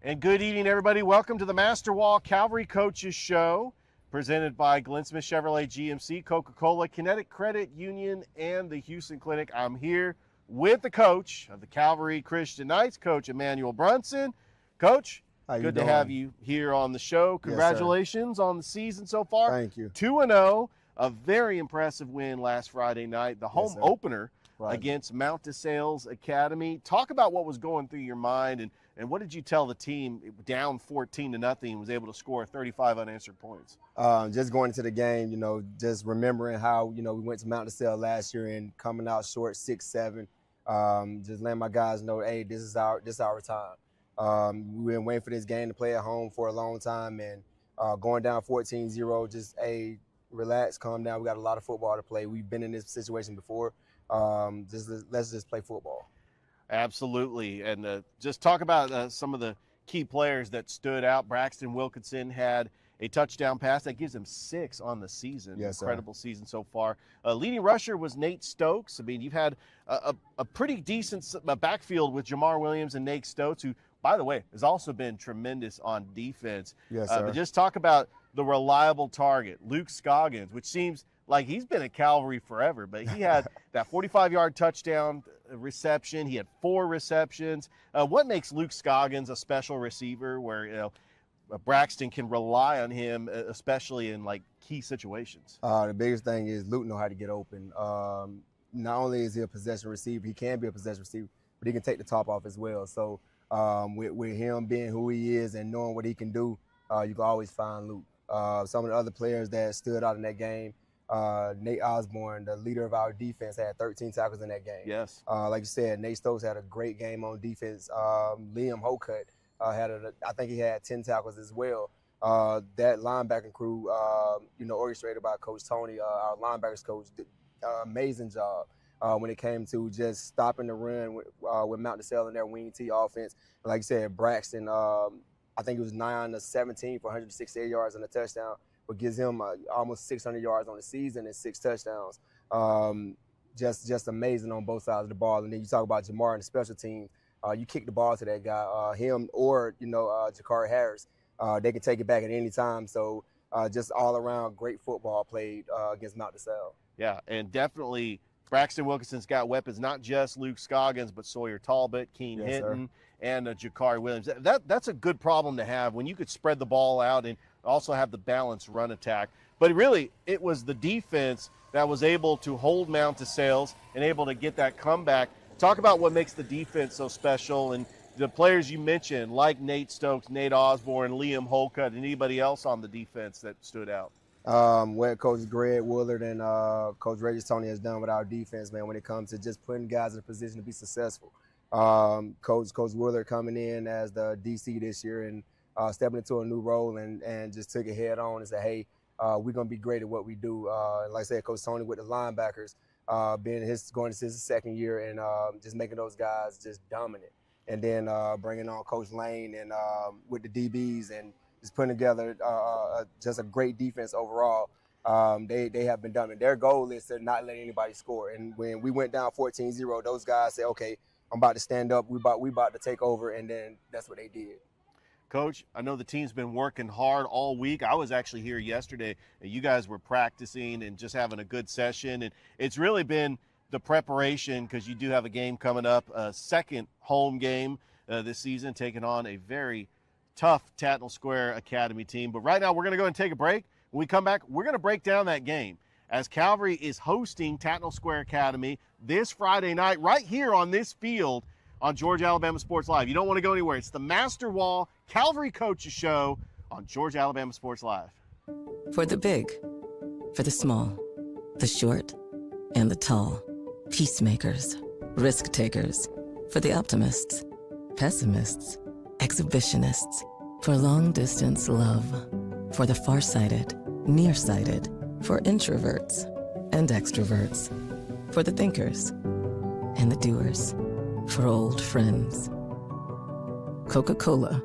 And good evening, everybody. Welcome to the Masterwall Calvary Coaches Show, presented by Glenn Smith Chevrolet GMC, Coca-Cola, Kinetic Credit Union, and the Houston Clinic. I'm here with the coach of the Calvary Christian Knights, Coach Emmanuel Brunson. Coach, good to have you here on the show. Congratulations on the season so far. Thank you. 2-0, a very impressive win last Friday night, the home opener against Mount DeSales Academy. Talk about what was going through your mind, and what did you tell the team down 14-0 was able to score 35 unanswered points? Just going into the game, just remembering how, we went to Mount DeSales last year and coming out short 6-7. Just letting my guys know, hey, this is our time. We've been waiting for this game to play at home for a long time, and going down 14-0, just, hey, relax, calm down. We got a lot of football to play. We've been in this situation before. Let's just play football. Absolutely. And just talk about some of the key players that stood out. Braxton Wilkinson had a touchdown pass that gives him 6 on the season. Yes, incredible season so far. Leading rusher was Nate Stokes. I mean, you've had a pretty decent backfield with Jamar Williams and Nate Stokes, who, by the way, has also been tremendous on defense. Yes, sir. But just talk about the reliable target, Luke Scoggins, which seems like he's been at Calvary forever, but he had that 45-yard touchdown reception. He had 4 receptions. What makes Luke Scoggins a special receiver where, Braxton can rely on him, especially in like key situations? The biggest thing is Luke know how to get open. Not only is he a possession receiver, he can be a possession receiver, but he can take the top off as well. So with him being who he is and knowing what he can do, you can always find Luke. Some of the other players that stood out in that game, Nate Osborne, the leader of our defense, had 13 tackles in that game. Yes. Like you said, Nate Stokes had a great game on defense. Liam Holcutt I think he had 10 tackles as well. That linebacking crew, orchestrated by Coach Tony, our linebackers coach, did an amazing job when it came to just stopping the run with Mount DeSales and their wing T offense. And like you said, Braxton, I think it was 9-17 for 168 yards and a touchdown, but gives him almost 600 yards on the season and 6 touchdowns. Just amazing on both sides of the ball. And then you talk about Jamar and the special teams. You kick the ball to that guy, him or, Jakari Harris. They can take it back at any time. So just all around great football played against Mount DeSales. Yeah, and definitely Braxton Wilkinson's got weapons, not just Luke Scoggins, but Sawyer Talbot, Keen Hinton, and Jakari Williams. That's a good problem to have when you could spread the ball out and also have the balanced run attack. But really, it was the defense that was able to hold Mount DeSales and able to get that comeback. Talk about what makes the defense so special and the players you mentioned, like Nate Stokes, Nate Osborne, Liam Holcutt, and anybody else on the defense that stood out. What Coach Greg Woolard and Coach Regis Tony has done with our defense, man, when it comes to just putting guys in a position to be successful. Coach Woolard coming in as the DC this year and stepping into a new role and just took it head on and said, hey, we're going to be great at what we do. Like I said, Coach Tony with the linebackers, going into his second year and just making those guys just dominant. And then bringing on Coach Lane and with the DBs and just putting together just a great defense overall. They have been dominant. Their goal is to not let anybody score. And when we went down 14-0, those guys said, okay, I'm about to stand up. We about to take over. And then that's what they did. Coach, I know the team's been working hard all week. I was actually here yesterday, and you guys were practicing and just having a good session. And it's really been the preparation because you do have a game coming up, a second home game this season, taking on a very tough Tattnall Square Academy team. But right now, we're going to go and take a break. When we come back, we're going to break down that game as Calvary is hosting Tattnall Square Academy this Friday night right here on this field on Georgia Alabama Sports Live. You don't want to go anywhere. It's the Masterwall Calvary Coaches Show on Georgia Alabama Sports Live. For the big, for the small, the short, and the tall. Peacemakers, risk takers. For the optimists, pessimists, exhibitionists. For long distance love. For the farsighted, nearsighted. For introverts and extroverts. For the thinkers and the doers. For old friends. Coca-Cola.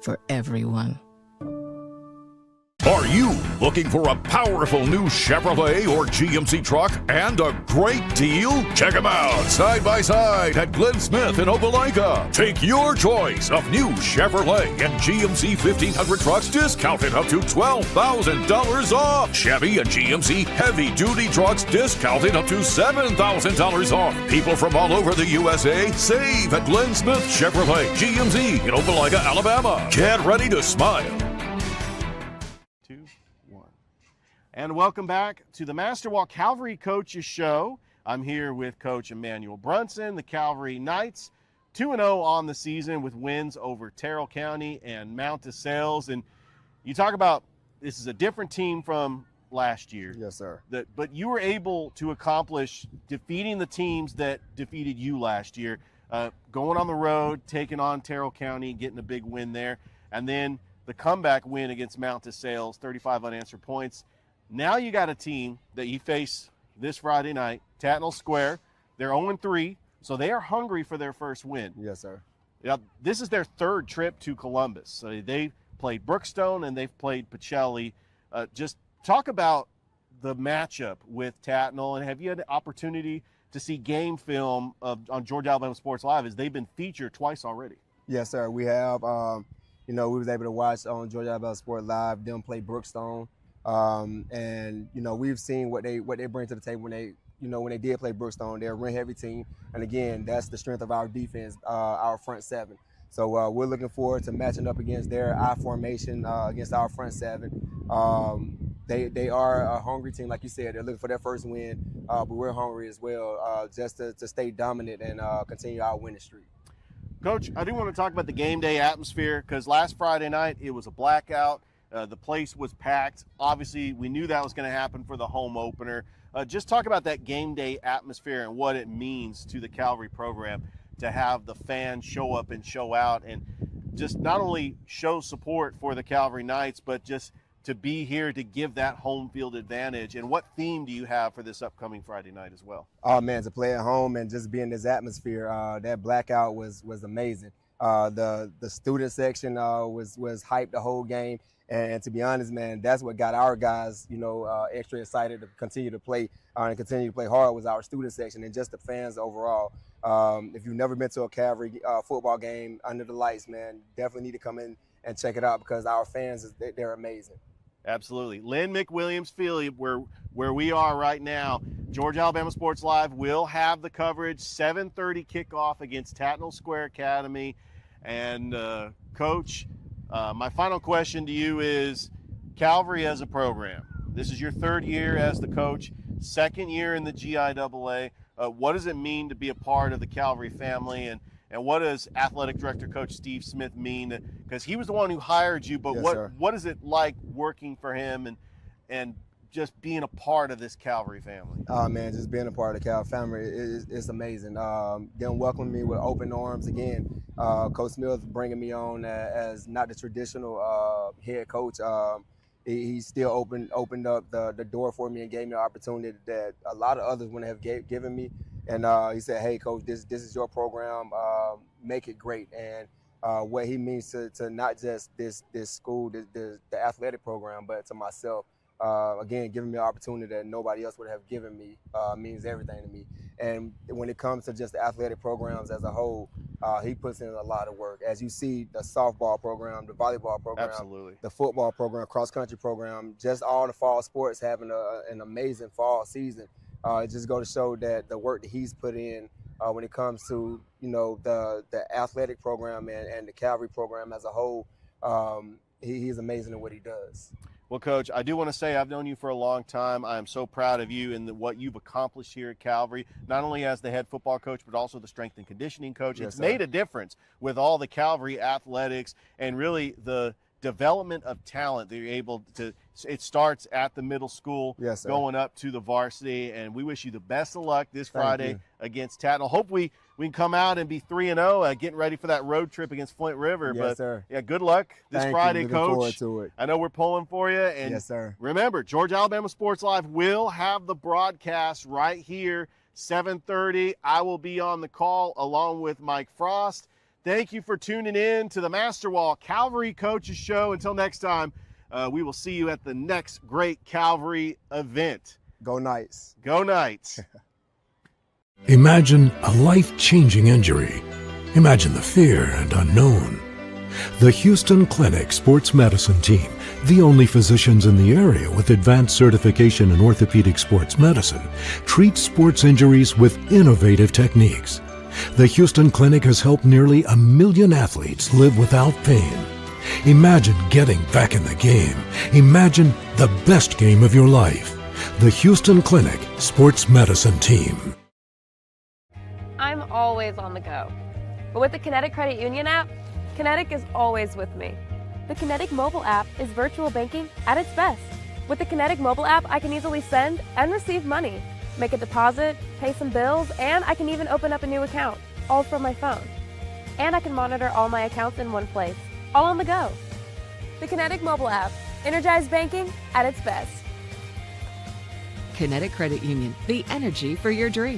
For everyone. Are you looking for a powerful new Chevrolet or GMC truck and a great deal? Check them out side by side at Glenn Smith in Opelika. Take your choice of new Chevrolet and GMC 1500 trucks discounted up to $12,000 off. Chevy and GMC heavy duty trucks discounted up to $7,000 off. People from all over the USA save at Glenn Smith Chevrolet GMC in Opelika, Alabama. Get ready to smile. And welcome back to the Masterwall Calvary Coaches Show. I'm here with Coach Emmanuel Brunson, the Calvary Knights, 2-0 on the season with wins over Terrell County and Mount DeSales. And you talk about this is a different team from last year. Yes, sir. But you were able to accomplish defeating the teams that defeated you last year, going on the road, taking on Terrell County, getting a big win there, and then the comeback win against Mount DeSales, 35 unanswered points. Now you got a team that you face this Friday night, Tattnall Square. They're 0-3, so they are hungry for their first win. Yes, sir. Now, this is their third trip to Columbus. So they played Brookstone and they've played Pacelli. Just talk about the matchup with Tattnall, and have you had the opportunity to see game film on Georgia Alabama Sports Live, as they've been featured twice already? Yes, sir. We have. We was able to watch on Georgia Alabama Sports Live them play Brookstone. And we've seen what they bring to the table when they did play Brookstone. They're a run heavy team, and again, that's the strength of our defense, our front seven. So we're looking forward to matching up against their I formation against our front seven. They are a hungry team, like you said. They're looking for their first win, but we're hungry as well, just to stay dominant and continue our winning streak. Coach, I do want to talk about the game day atmosphere, because last Friday night it was a blackout. The place was packed. Obviously, we knew that was going to happen for the home opener. Just talk about that game day atmosphere and what it means to the Calvary program to have the fans show up and show out, and just not only show support for the Calvary Knights, but just to be here to give that home field advantage. And what theme do you have for this upcoming Friday night as well? Oh, man, to play at home and just be in this atmosphere, that blackout was amazing. The student section was hyped the whole game. And to be honest, man, that's what got our guys, extra excited to continue to play and continue to play hard, was our student section and just the fans overall. If you've never been to a Calvary football game under the lights, man, definitely need to come in and check it out, because our fans, they're amazing. Absolutely. Lynn McWilliams Field, where we are right now, Georgia Alabama Sports Live will have the coverage, 7:30 kickoff against Tattnall Square Academy. And Coach, my final question to you is, Calvary as a program, this is your third year as the coach, second year in the GIAA. What does it mean to be a part of the Calvary family, and what does Athletic Director Coach Steve Smith mean? Because he was the one who hired you, but yes, what is it like working for him and just being a part of this Calvary family? Oh, man, just being a part of the Calvary family is amazing. Them welcoming me with open arms again. Coach Smith bringing me on as not the traditional head coach. He still opened up the door for me and gave me an opportunity that a lot of others wouldn't have given me. And he said, "Hey, Coach, this is your program. Make it great." And what he means to not just this school, the athletic program, but to myself. Again, giving me an opportunity that nobody else would have given me means everything to me. And when it comes to just the athletic programs as a whole, he puts in a lot of work. As you see, the softball program, the volleyball program, Absolutely. the football program, cross-country program, just all the fall sports having an amazing fall season. It just goes to show that the work that he's put in when it comes to, the athletic program and the Calvary program as a whole, he's amazing at what he does. Well, Coach, I do want to say I've known you for a long time. I am so proud of you and what you've accomplished here at Calvary, not only as the head football coach, but also the strength and conditioning coach. Yes, it's sir. made a difference with all the Calvary athletics and really the development of talent that you're able to. It starts at the middle school, Yes, sir. going up to the varsity, and we wish you the best of luck this Thank Friday you. against Tattnall. Hope we can come out and be 3-0, getting ready for that road trip against Flint River. Yes, but sir. yeah, good luck this Thank Friday, you. Looking Coach. forward to it. I know we're pulling for you. And Yes, sir. remember, Georgia Alabama Sports Live will have the broadcast right here, 7:30. I will be on the call along with Mike Frost. Thank you for tuning in to the Masterwall Calvary Coaches Show. Until next time, We will see you at the next great Calvary event. Go Knights. Go Knights. Imagine a life-changing injury. Imagine the fear and unknown. The Houston Clinic Sports Medicine Team, the only physicians in the area with advanced certification in orthopedic sports medicine, treats sports injuries with innovative techniques. The Houston Clinic has helped nearly 1 million athletes live without pain. Imagine getting back in the game. Imagine the best game of your life. The Houston Clinic Sports Medicine Team. I'm always on the go. But with the Kinetic Credit Union app, Kinetic is always with me. The Kinetic mobile app is virtual banking at its best. With the Kinetic mobile app, I can easily send and receive money, make a deposit, pay some bills, and I can even open up a new account, all from my phone. And I can monitor all my accounts in one place, all on the go. The Kinetic mobile app, energized banking at its best. Kinetic Credit Union, the energy for your dream.